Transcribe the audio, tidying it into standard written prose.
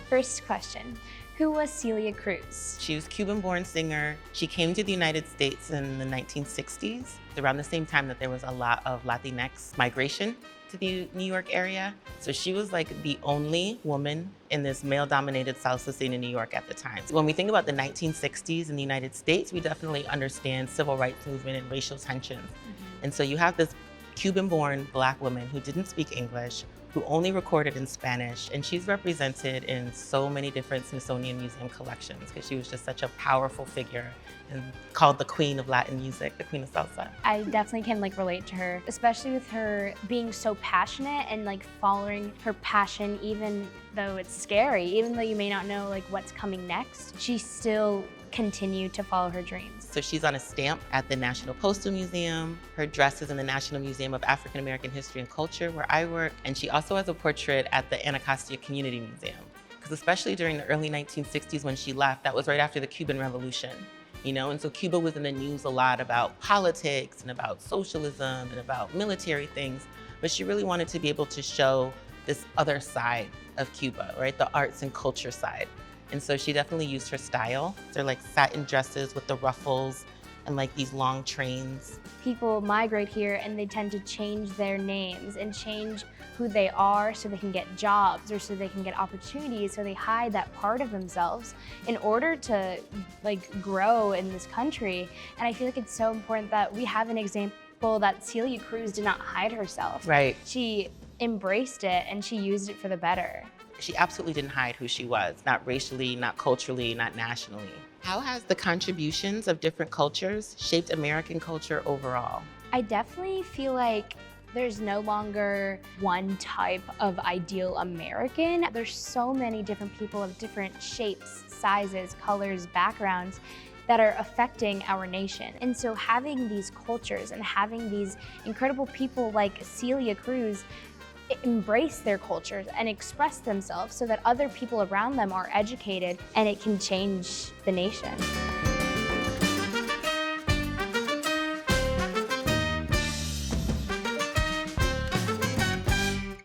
First question, who was Celia Cruz? She was a Cuban-born singer. She came to the United States in the 1960s, around the same time that there was a lot of Latinx migration to the New York area. So she was like the only woman in this male-dominated salsa scene in New York at the time. So when we think about the 1960s in the United States, we definitely understand civil rights movement and racial tensions. And so you have this Cuban-born Black woman who didn't speak English, who only recorded in Spanish, and she's represented in so many different Smithsonian Museum collections because she was just such a powerful figure and called the queen of Latin music, the queen of salsa. I definitely can relate to her, especially with her being so passionate and following her passion even though it's scary, even though you may not know what's coming next, she still continued to follow her dreams. So she's on a stamp at the National Postal Museum. Her dress is in the National Museum of African American History and Culture, where I work. And she also has a portrait at the Anacostia Community Museum. Because especially during the early 1960s when she left, that was right after the Cuban Revolution. And so Cuba was in the news a lot about politics and about socialism and about military things. But she really wanted to be able to show this other side of Cuba, right? The arts and culture side. And so she definitely used her style. They're like satin dresses with the ruffles and these long trains. People migrate here and they tend to change their names and change who they are so they can get jobs or so they can get opportunities, so they hide that part of themselves in order to grow in this country. And I feel like it's so important that we have an example that Celia Cruz did not hide herself. Right. She embraced it and she used it for the better. She absolutely didn't hide who she was, not racially, not culturally, not nationally. How has the contributions of different cultures shaped American culture overall? I definitely feel like there's no longer one type of ideal American. There's so many different people of different shapes, sizes, colors, backgrounds that are affecting our nation. And so having these cultures and having these incredible people like Celia Cruz embrace their cultures and express themselves so that other people around them are educated and it can change the nation.